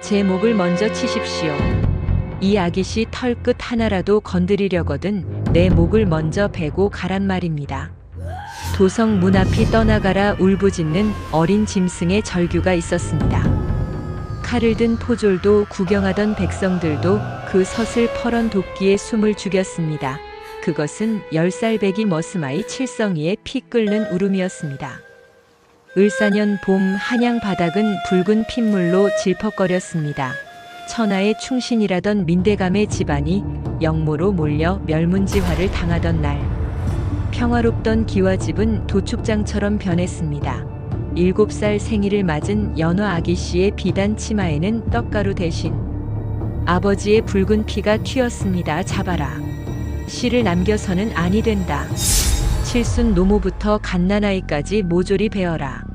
제 목을 먼저 치십시오. 이 아기씨 털끝 하나라도 건드리려거든 내 목을 먼저 베고 가란 말입니다. 도성 문 앞이 떠나가라 울부짖는 어린 짐승의 절규가 있었습니다. 칼을 든 포졸도 구경하던 백성들도 그 서슬 퍼런 도끼에 숨을 죽였습니다. 그것은 10살 배기 머스마이 칠성이의 피 끓는 울음이었습니다. 을사년 봄 한양 바닥은 붉은 핏물로 질퍽거렸습니다. 천하의 충신이라던 민대감의 집안이 영모로 몰려 멸문지화를 당하던 날, 평화롭던 기와집은 도축장처럼 변했습니다. 7살 생일을 맞은 연화 아기씨의 비단 치마에는 떡가루 대신 아버지의 붉은 피가 튀었습니다. 잡아라. 씨를 남겨서는 아니 된다. 칠순 노모부터 갓난아이까지 모조리 베어라.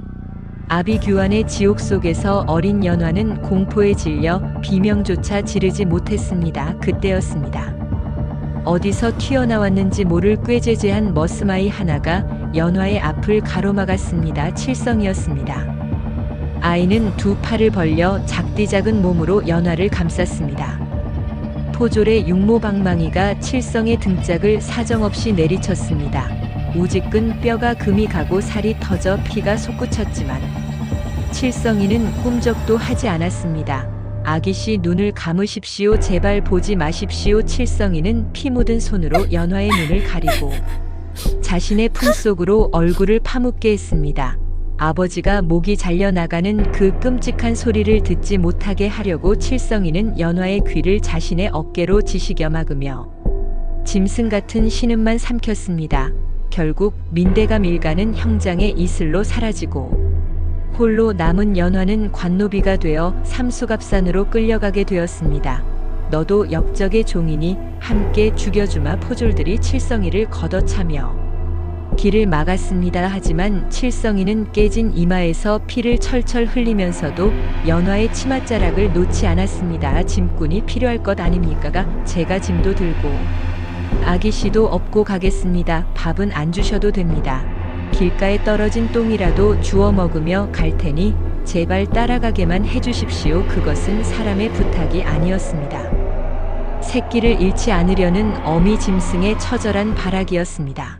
아비규환의 지옥 속에서 어린 연화는 공포에 질려 비명조차 지르지 못했습니다. 그때였습니다. 어디서 튀어나왔는지 모를 꾀죄죄한 머스마이 하나가 연화의 앞을 가로막았습니다. 칠성이었습니다. 아이는 두 팔을 벌려 작디작은 몸으로 연화를 감쌌습니다. 포졸의 육모방망이가 칠성의 등짝을 사정없이 내리쳤습니다. 우직근 뼈가 금이 가고 살이 터져 피가 솟구쳤지만 칠성이는 꿈쩍도 하지 않았습니다. 아기씨 눈을 감으십시오. 제발 보지 마십시오. 칠성이는 피 묻은 손으로 연화의 눈을 가리고 자신의 품속으로 얼굴을 파묻게 했습니다. 아버지가 목이 잘려나가는 그 끔찍한 소리를 듣지 못하게 하려고 칠성이는 연화의 귀를 자신의 어깨로 지시겨 막으며 짐승 같은 신음만 삼켰습니다. 결국 민대감 일가는 형장의 이슬로 사라지고 홀로 남은 연화는 관노비가 되어 삼수갑산으로 끌려가게 되었습니다. 너도 역적의 종이니 함께 죽여주마. 포졸들이 칠성이를 걷어차며 길을 막았습니다. 하지만 칠성이는 깨진 이마에서 피를 철철 흘리면서도 연화의 치맛자락을 놓지 않았습니다. 짐꾼이 필요할 것 아닙니까? 제가 짐도 들고 아기씨도 업고 가겠습니다. 밥은 안 주셔도 됩니다. 길가에 떨어진 똥이라도 주워 먹으며 갈 테니 제발 따라가게만 해주십시오. 그것은 사람의 부탁이 아니었습니다. 새끼를 잃지 않으려는 어미 짐승의 처절한 발악이었습니다.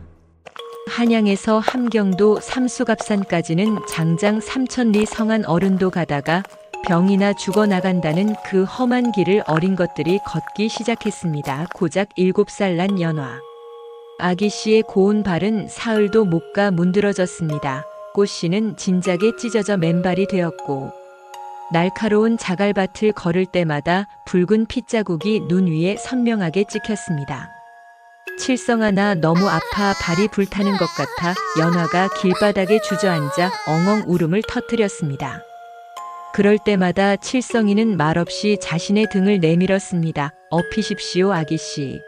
한양에서 함경도 삼수갑산까지는 장장 3,000리 성한 어른도 가다가 병이나 죽어나간다는 그 험한 길을 어린 것들이 걷기 시작했습니다. 고작 7살 난 연화 아기씨의 고운 발은 사흘도 못 가 문드러졌습니다. 꽃씨는 진작에 찢어져 맨발이 되었고 날카로운 자갈밭을 걸을 때마다 붉은 핏자국이 눈 위에 선명하게 찍혔습니다. 칠성아, 나 너무 아파. 발이 불타는 것 같아. 연화가 길바닥에 주저앉아 엉엉 울음을 터뜨렸습니다. 그럴 때마다 칠성이는 말없이 자신의 등을 내밀었습니다. 업히십시오, 아기씨.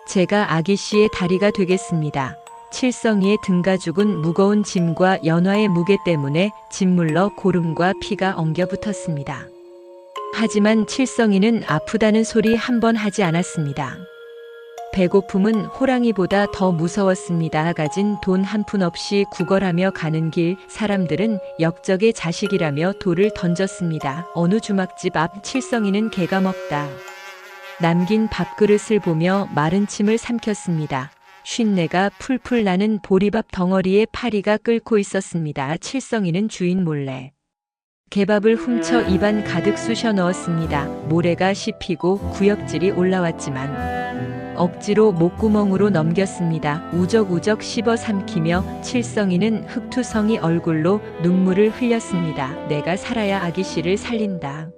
제가 아기씨의 다리가 되겠습니다. 칠성이의 등가죽은 무거운 짐과 연화의 무게 때문에 짓물러 고름과 피가 엉겨 붙었습니다. 하지만 칠성이는 아프다는 소리 한 번 하지 않았습니다. 배고픔은 호랑이보다 더 무서웠습니다. 가진 돈 한 푼 없이 구걸하며 가는 길, 사람들은 역적의 자식이라며 돌을 던졌습니다. 어느 주막집 앞 칠성이는 개가 먹다 남긴 밥그릇을 보며 마른 침을 삼켰습니다. 쉰내가 풀풀 나는 보리밥 덩어리에 파리가 끓고 있었습니다. 칠성이는 주인 몰래 개밥을 훔쳐 입안 가득 쑤셔 넣었습니다. 모래가 씹히고 구역질이 올라왔지만 억지로 목구멍으로 넘겼습니다. 우적우적 씹어 삼키며 칠성이는 흑투성이 얼굴로 눈물을 흘렸습니다. 내가 살아야 아기씨를 살린다.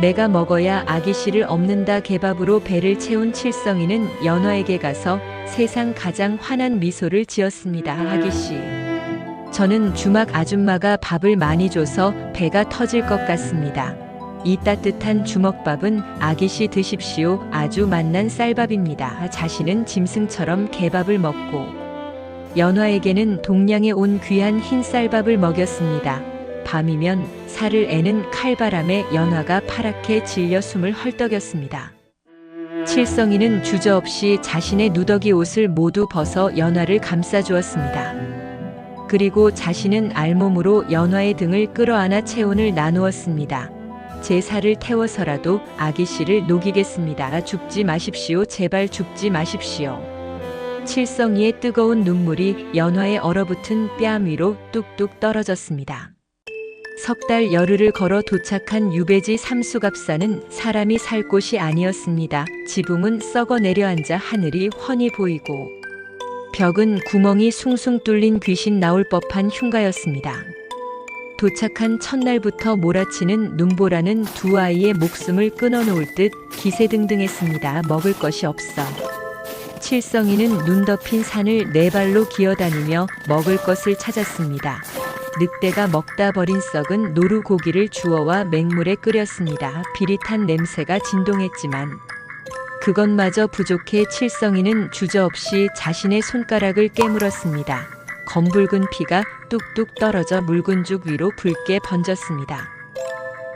내가 먹어야 아기씨를 없는다. 개밥으로 배를 채운 칠성이는 연화에게 가서 세상 가장 환한 미소를 지었습니다. 아기씨, 저는 주막 아줌마가 밥을 많이 줘서 배가 터질 것 같습니다. 이 따뜻한 주먹밥은 아기씨 드십시오. 아주 맛난 쌀밥입니다. 자신은 짐승처럼 개밥을 먹고 연화에게는 동량에 온 귀한 흰 쌀밥을 먹였습니다. 밤이면 살을 애는 칼바람에 연화가 파랗게 질려 숨을 헐떡였습니다. 칠성이는 주저없이 자신의 누더기 옷을 모두 벗어 연화를 감싸주었습니다. 그리고 자신은 알몸으로 연화의 등을 끌어안아 체온을 나누었습니다. 제 살을 태워서라도 아기씨를 녹이겠습니다. 죽지 마십시오. 제발 죽지 마십시오. 칠성이의 뜨거운 눈물이 연화에 얼어붙은 뺨 위로 뚝뚝 떨어졌습니다. 석 달 열흘을 걸어 도착한 유배지 삼수갑산은 사람이 살 곳이 아니었습니다. 지붕은 썩어 내려앉아 하늘이 훤히 보이고 벽은 구멍이 숭숭 뚫린 귀신 나올 법한 흉가였습니다. 도착한 첫날부터 몰아치는 눈보라는 두 아이의 목숨을 끊어놓을 듯 기세등등했습니다. 먹을 것이 없어. 칠성이는 눈 덮인 산을 네 발로 기어다니며 먹을 것을 찾았습니다. 늑대가 먹다 버린 썩은 노루고기를 주워와 맹물에 끓였습니다. 비릿한 냄새가 진동했지만 그것마저 부족해 칠성이는 주저없이 자신의 손가락을 깨물었습니다. 검붉은 피가 뚝뚝 떨어져 묽은 죽 위로 붉게 번졌습니다.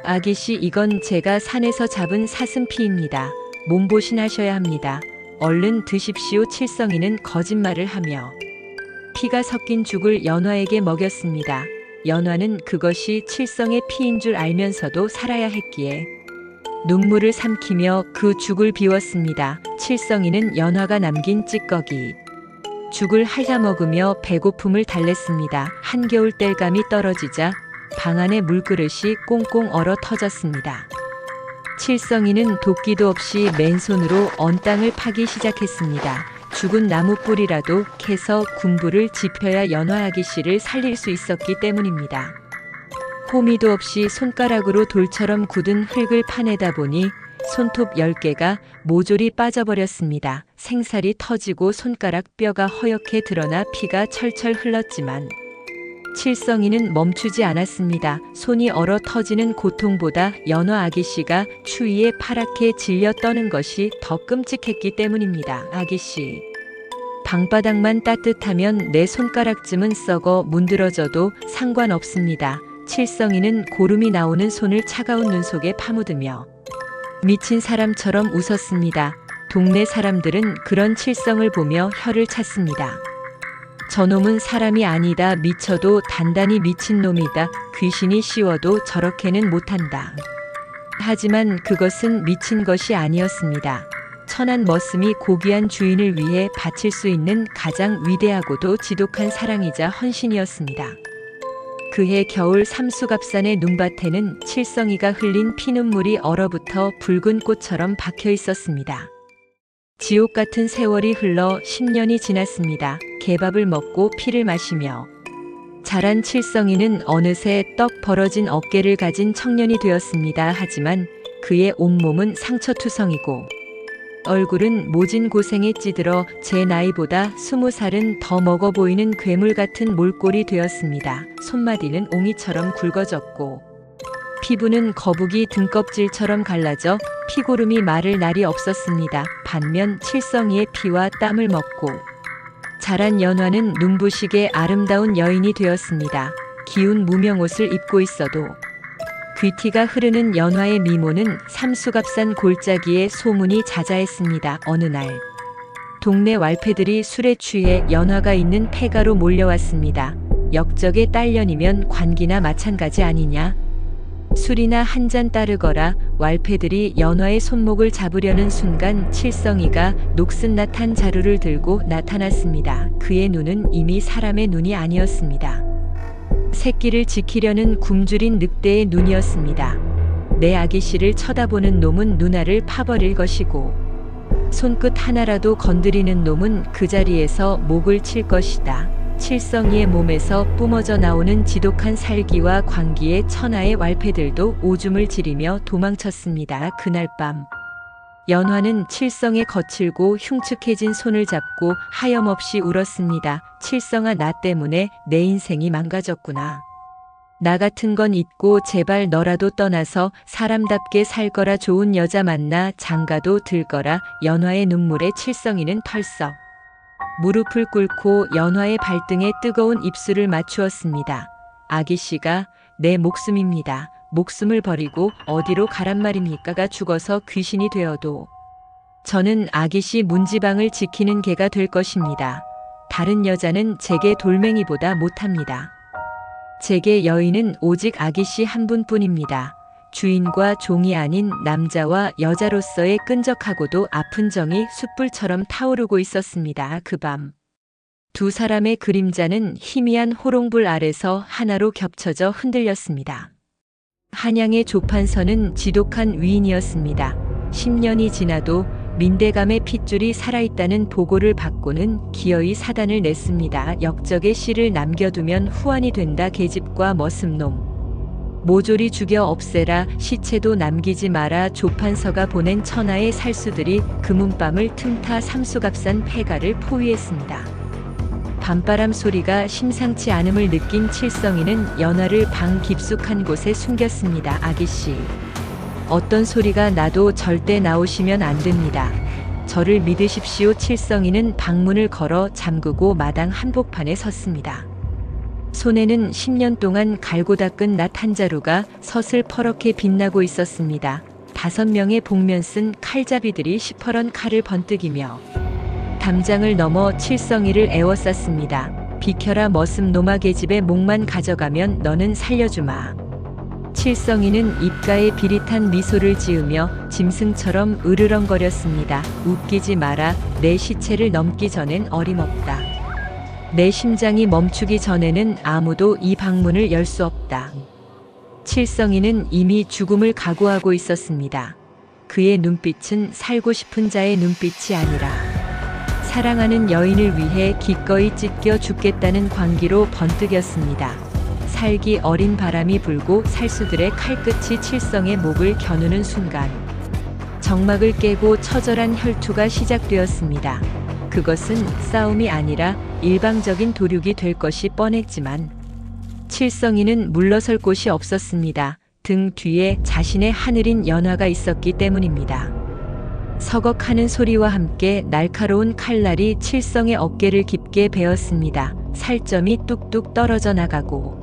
아기씨, 이건 제가 산에서 잡은 사슴피입니다. 몸보신하셔야 합니다. 얼른 드십시오. 칠성이는 거짓말을 하며 피가 섞인 죽을 연화에게 먹였습니다. 연화는 그것이 칠성의 피인 줄 알면서도 살아야 했기에 눈물을 삼키며 그 죽을 비웠습니다. 칠성이는 연화가 남긴 찌꺼기 죽을 핥아먹으며 배고픔을 달랬습니다. 한겨울 땔감이 떨어지자 방 안의 물그릇이 꽁꽁 얼어 터졌습니다. 칠성이는 도끼도 없이 맨손으로 언 땅을 파기 시작했습니다. 죽은 나무 뿌리라도 캐서 군부를 지펴야 연화 아기씨를 살릴 수 있었기 때문입니다. 호미도 없이 손가락으로 돌처럼 굳은 흙을 파내다 보니 손톱 10개가 모조리 빠져버렸습니다. 생살이 터지고 손가락 뼈가 허옇게 드러나 피가 철철 흘렀지만 칠성이는 멈추지 않았습니다. 손이 얼어 터지는 고통보다 연화 아기씨가 추위에 파랗게 질려 떠는 것이 더 끔찍했기 때문입니다. 아기씨, 방바닥만 따뜻하면 내 손가락쯤은 썩어 문드러져도 상관없습니다. 칠성이는 고름이 나오는 손을 차가운 눈 속에 파묻으며 미친 사람처럼 웃었습니다. 동네 사람들은 그런 칠성을 보며 혀를 찼습니다. 저놈은 사람이 아니다. 미쳐도 단단히 미친 놈이다. 귀신이 씌워도 저렇게는 못한다. 하지만 그것은 미친 것이 아니었습니다. 천한 머슴이 고귀한 주인을 위해 바칠 수 있는 가장 위대하고도 지독한 사랑이자 헌신이었습니다. 그해 겨울 삼수갑산의 눈밭에는 칠성이가 흘린 피눈물이 얼어붙어 붉은 꽃처럼 박혀 있었습니다. 지옥 같은 세월이 흘러 10년이 지났습니다. 개밥을 먹고 피를 마시며 자란 칠성이는 어느새 떡 벌어진 어깨를 가진 청년이 되었습니다. 하지만 그의 온몸은 상처투성이고 얼굴은 모진 고생에 찌들어 제 나이보다 20살은 더 먹어 보이는 괴물 같은 몰골이 되었습니다. 손마디는 옹이처럼 굵어졌고 피부는 거북이 등껍질처럼 갈라져 피고름이 마를 날이 없었습니다. 반면 칠성이의 피와 땀을 먹고 자란 연화는 눈부시게 아름다운 여인이 되었습니다. 기운 무명옷을 입고 있어도 귀티가 흐르는 연화의 미모는 삼수갑산 골짜기에 소문이 자자했습니다. 어느 날 동네 왈패들이 술에 취해 연화가 있는 폐가로 몰려왔습니다. 역적의 딸년이면 관기나 마찬가지 아니냐. 술이나 한 잔 따르거라. 왈패들이 연화의 손목을 잡으려는 순간 칠성이가 녹슨낫한 자루를 들고 나타났습니다. 그의 눈은 이미 사람의 눈이 아니었습니다. 새끼를 지키려는 굶주린 늑대의 눈이었습니다. 내 아기씨를 쳐다보는 놈은 누나를 파버릴 것이고 손끝 하나라도 건드리는 놈은 그 자리에서 목을 칠 것이다. 칠성이의 몸에서 뿜어져 나오는 지독한 살기와 광기에 천하의 왈패들도 오줌을 지리며 도망쳤습니다. 그날 밤 연화는 칠성의 거칠고 흉측해진 손을 잡고 하염없이 울었습니다. 칠성아, 나 때문에 내 인생이 망가졌구나. 나 같은 건 잊고 제발 너라도 떠나서 사람답게 살 거라. 좋은 여자 만나 장가도 들 거라. 연화의 눈물에 칠성이는 털썩 무릎을 꿇고 연화의 발등에 뜨거운 입술을 맞추었습니다. 아기씨가 내 목숨입니다. 목숨을 버리고 어디로 가란 말입니까가 죽어서 귀신이 되어도 저는 아기씨 문지방을 지키는 개가 될 것입니다. 다른 여자는 제게 돌멩이보다 못합니다. 제게 여인은 오직 아기씨 한 분뿐입니다. 주인과 종이 아닌 남자와 여자로서의 끈적하고도 아픈 정이 숯불처럼 타오르고 있었습니다. 그 밤. 두 사람의 그림자는 희미한 호롱불 아래서 하나로 겹쳐져 흔들렸습니다. 한양의 조판서는 지독한 위인이었습니다. 10년이 지나도 민대감의 핏줄이 살아있다는 보고를 받고는 기어이 사단을 냈습니다. 역적의 씨를 남겨두면 후환이 된다. 계집과 머슴놈. 모조리 죽여 없애라. 시체도 남기지 마라. 조판서가 보낸 천하의 살수들이 금운밤을 틈타 삼수갑산 폐가를 포위했습니다. 밤바람 소리가 심상치 않음을 느낀 칠성이는 연화를 방 깊숙한 곳에 숨겼습니다. 아기씨, 어떤 소리가 나도 절대 나오시면 안 됩니다. 저를 믿으십시오. 칠성이는 방문을 걸어 잠그고 마당 한복판에 섰습니다. 손에는 10년 동안 갈고 닦은 낫 한 자루가 서슬퍼렇게 빛나고 있었습니다. 5명의 복면 쓴 칼잡이들이 시퍼런 칼을 번뜩이며 담장을 넘어 칠성이를 에워쌌습니다. 비켜라 머슴놈아, 계집의 목만 가져가면 너는 살려주마. 칠성이는 입가에 비릿한 미소를 지으며 짐승처럼 으르렁거렸습니다. 웃기지 마라. 내 시체를 넘기 전엔 어림없다. 내 심장이 멈추기 전에는 아무도 이 방문을 열 수 없다. 칠성이는 이미 죽음을 각오하고 있었습니다. 그의 눈빛은 살고 싶은 자의 눈빛이 아니라 사랑하는 여인을 위해 기꺼이 찢겨 죽겠다는 광기로 번뜩였습니다. 살기 어린 바람이 불고 살수들의 칼끝이 칠성의 목을 겨누는 순간 정막을 깨고 처절한 혈투가 시작되었습니다. 그것은 싸움이 아니라 일방적인 도륙이 될 것이 뻔했지만 칠성이는 물러설 곳이 없었습니다. 등 뒤에 자신의 하늘인 연화가 있었기 때문입니다. 서걱하는 소리와 함께 날카로운 칼날이 칠성의 어깨를 깊게 베었습니다. 살점이 뚝뚝 떨어져 나가고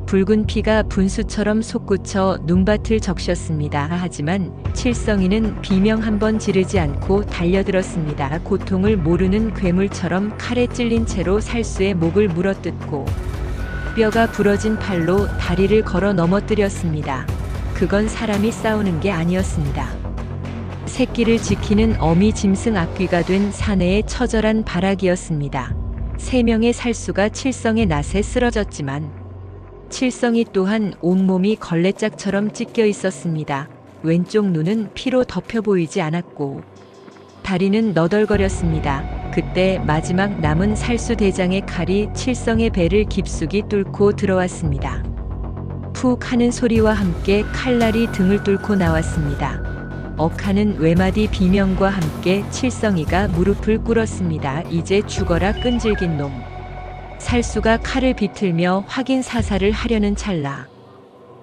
붉은 피가 분수처럼 솟구쳐 눈밭을 적셨습니다. 하지만 칠성이는 비명 한 번 지르지 않고 달려들었습니다. 고통을 모르는 괴물처럼 칼에 찔린 채로 살수의 목을 물어뜯고 뼈가 부러진 팔로 다리를 걸어 넘어뜨렸습니다. 그건 사람이 싸우는 게 아니었습니다. 새끼를 지키는 어미 짐승 앞귀가 된 사내의 처절한 발악이었습니다. 3명의 살수가 칠성의 낫에 쓰러졌지만 칠성이 또한 온몸이 걸레짝처럼 찢겨 있었습니다. 왼쪽 눈은 피로 덮여 보이지 않았고 다리는 너덜거렸습니다. 그때 마지막 남은 살수 대장의 칼이 칠성의 배를 깊숙이 뚫고 들어왔습니다. 푹 하는 소리와 함께 칼날이 등을 뚫고 나왔습니다. 억하는 외마디 비명과 함께 칠성이가 무릎을 꿇었습니다. 이제 죽어라 끈질긴 놈. 살수가 칼을 비틀며 확인 사살을 하려는 찰나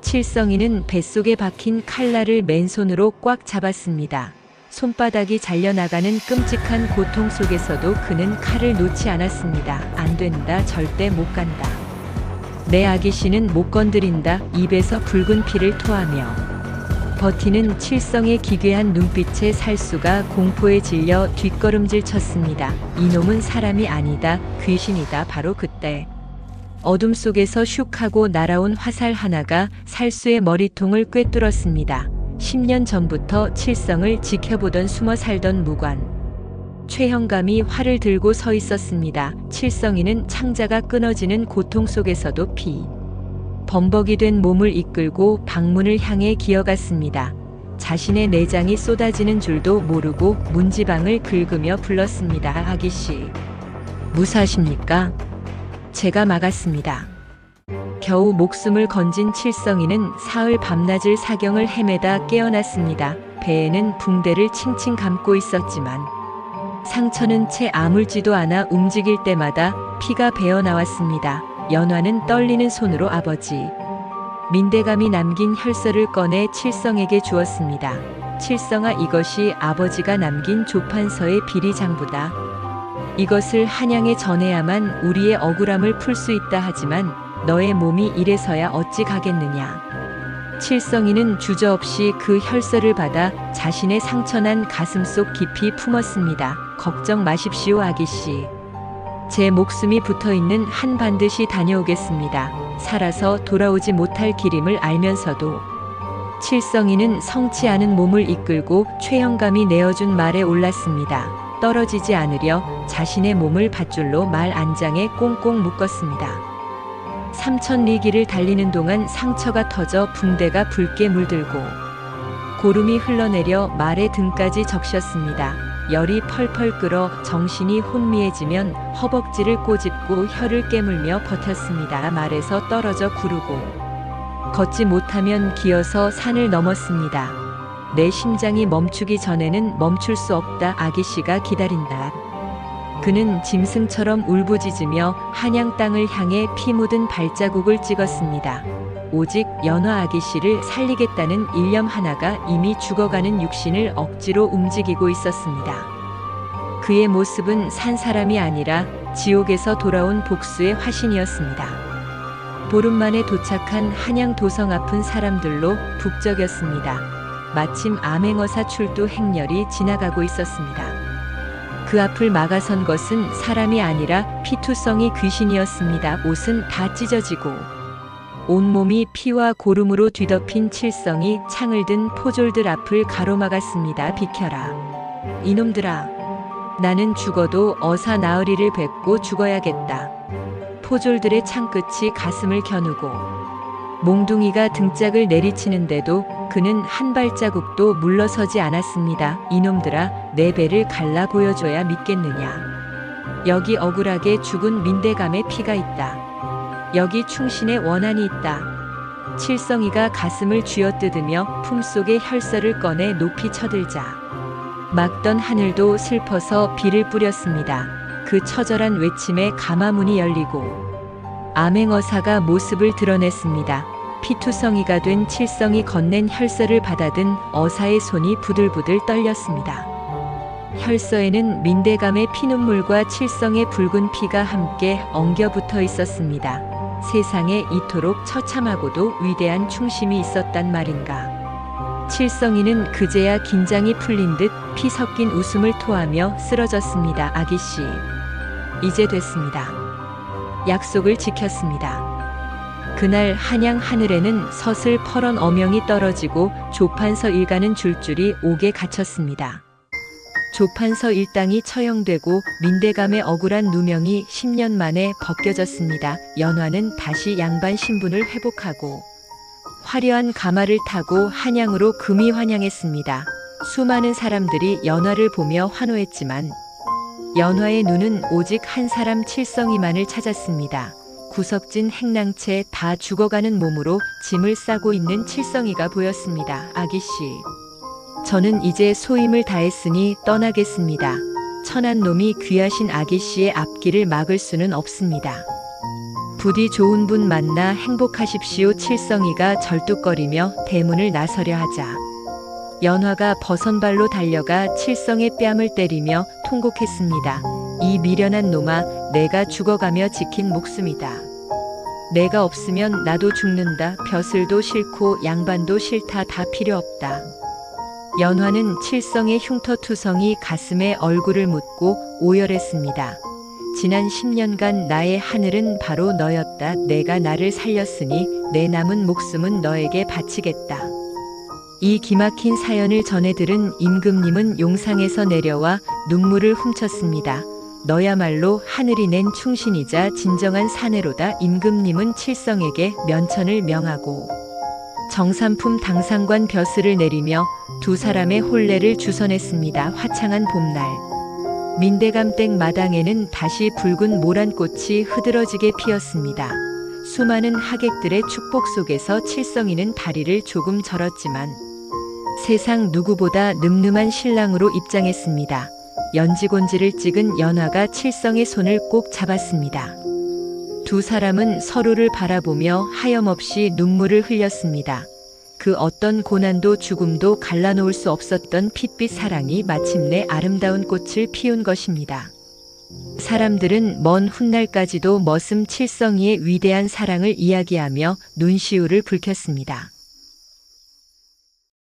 칠성이는 뱃속에 박힌 칼날을 맨손으로 꽉 잡았습니다. 손바닥이 잘려나가는 끔찍한 고통 속에서도 그는 칼을 놓지 않았습니다. 안 된다. 절대 못 간다. 내 아기씨는 못 건드린다. 입에서 붉은 피를 토하며 버티는 칠성의 기괴한 눈빛에 살수가 공포에 질려 뒷걸음질 쳤습니다. 이놈은 사람이 아니다. 귀신이다. 바로 그때 어둠 속에서 슉 하고 날아온 화살 하나가 살수의 머리통을 꿰뚫었습니다. 10년 전부터 칠성을 지켜보던 숨어 살던 무관 최형감이 활을 들고 서 있었습니다. 칠성이는 창자가 끊어지는 고통 속에서도 범벅이 된 몸을 이끌고 방문을 향해 기어갔습니다. 자신의 내장이 쏟아지는 줄도 모르고 문지방을 긁으며 불렀습니다. 아기씨, 무사하십니까? 제가 막았습니다. 겨우 목숨을 건진 칠성이는 사흘 밤낮을 사경을 헤매다 깨어났습니다. 배에는 붕대를 칭칭 감고 있었지만 상처는 채 아물지도 않아 움직일 때마다 피가 배어 나왔습니다. 연화는 떨리는 손으로 아버지 민대감이 남긴 혈서를 꺼내 칠성에게 주었습니다. 칠성아, 이것이 아버지가 남긴 조판서의 비리장부다. 이것을 한양에 전해야만 우리의 억울함을 풀 수 있다. 하지만 너의 몸이 이래서야 어찌 가겠느냐. 칠성이는 주저없이 그 혈서를 받아 자신의 상처난 가슴속 깊이 품었습니다. 걱정 마십시오, 아기씨. 제 목숨이 붙어있는 한 반드시 다녀오겠습니다. 살아서 돌아오지 못할 길임을 알면서도 칠성이는 성치 않은 몸을 이끌고 최영감이 내어준 말에 올랐습니다. 떨어지지 않으려 자신의 몸을 밧줄로 말 안장에 꽁꽁 묶었습니다. 3000리 길을 달리는 동안 상처가 터져 붕대가 붉게 물들고 고름이 흘러내려 말의 등까지 적셨습니다. 열이 펄펄 끓어 정신이 혼미해지면 허벅지를 꼬집고 혀를 깨물며 버텼습니다. 말에서 떨어져 구르고 걷지 못하면 기어서 산을 넘었습니다. 내 심장이 멈추기 전에는 멈출 수 없다. 아기씨가 기다린다. 그는 짐승처럼 울부짖으며 한양 땅을 향해 피 묻은 발자국을 찍었습니다. 오직 연화 아기씨를 살리겠다는 일념 하나가 이미 죽어가는 육신을 억지로 움직이고 있었습니다. 그의 모습은 산 사람이 아니라 지옥에서 돌아온 복수의 화신이었습니다. 보름 만에 도착한 한양 도성 앞은 사람들로 북적였습니다. 마침 암행어사 출두 행렬이 지나가고 있었습니다. 그 앞을 막아선 것은 사람이 아니라 피투성이 귀신이었습니다. 옷은 다 찢어지고 온몸이 피와 고름으로 뒤덮인 칠성이 창을 든 포졸들 앞을 가로막았습니다. 비켜라. 이놈들아. 나는 죽어도 어사 나으리를 뵙고 죽어야겠다. 포졸들의 창끝이 가슴을 겨누고 몽둥이가 등짝을 내리치는데도 그는 한 발자국도 물러서지 않았습니다. 이놈들아, 내 배를 갈라 보여줘야 믿겠느냐. 여기 억울하게 죽은 민대감의 피가 있다. 여기 충신의 원한이 있다. 칠성이가 가슴을 쥐어뜯으며 품속의 혈서를 꺼내 높이 쳐들자 막던 하늘도 슬퍼서 비를 뿌렸습니다. 그 처절한 외침에 가마문이 열리고 암행어사가 모습을 드러냈습니다. 피투성이가 된 칠성이 건넨 혈서를 받아든 어사의 손이 부들부들 떨렸습니다. 혈서에는 민대감의 피눈물과 칠성의 붉은 피가 함께 엉겨붙어 있었습니다. 세상에 이토록 처참하고도 위대한 충심이 있었단 말인가. 칠성이는 그제야 긴장이 풀린 듯 피 섞인 웃음을 토하며 쓰러졌습니다. 아기씨, 이제 됐습니다. 약속을 지켰습니다. 그날 한양 하늘에는 서슬 퍼런 어명이 떨어지고 조판서 일가는 줄줄이 옥에 갇혔습니다. 조판서 일당이 처형되고 민대감의 억울한 누명이 10년 만에 벗겨졌습니다. 연화는 다시 양반 신분을 회복하고 화려한 가마를 타고 한양으로 금이 환양했습니다. 수많은 사람들이 연화를 보며 환호했지만 연화의 눈은 오직 한 사람 칠성이만을 찾았습니다. 구석진 행랑채 다 죽어가는 몸으로 짐을 싸고 있는 칠성이가 보였습니다. 아기씨, 저는 이제 소임을 다했으니 떠나겠습니다. 천한 놈이 귀하신 아기씨의 앞길을 막을 수는 없습니다. 부디 좋은 분 만나 행복하십시오. 칠성이가 절뚝거리며 대문을 나서려 하자 연화가 버선발로 달려가 칠성의 뺨을 때리며 통곡했습니다. 이 미련한 놈아, 내가 죽어가며 지킨 목숨이다. 내가 없으면 나도 죽는다. 벼슬도 싫고 양반도 싫다. 다 필요 없다. 연화는 칠성의 흉터투성이 가슴에 얼굴을 묻고 오열했습니다. 지난 10년간 나의 하늘은 바로 너였다. 내가 나를 살렸으니 내 남은 목숨은 너에게 바치겠다. 이 기막힌 사연을 전해 들은 임금님은 용상에서 내려와 눈물을 훔쳤습니다. 너야말로 하늘이 낸 충신이자 진정한 사내로다. 임금님은 칠성에게 면천을 명하고 정삼품 당상관 벼슬을 내리며 두 사람의 혼례를 주선했습니다. 화창한 봄날 민대감 댁 마당에는 다시 붉은 모란꽃이 흐드러지게 피었습니다. 수많은 하객들의 축복 속에서 칠성이는 다리를 조금 절었지만 세상 누구보다 늠름한 신랑으로 입장했습니다. 연지곤지를 찍은 연화가 칠성의 손을 꼭 잡았습니다. 두 사람은 서로를 바라보며 하염없이 눈물을 흘렸습니다. 그 어떤 고난도 죽음도 갈라놓을 수 없었던 핏빛 사랑이 마침내 아름다운 꽃을 피운 것입니다. 사람들은 먼 훗날까지도 머슴 칠성이의 위대한 사랑을 이야기하며 눈시울을 붉혔습니다.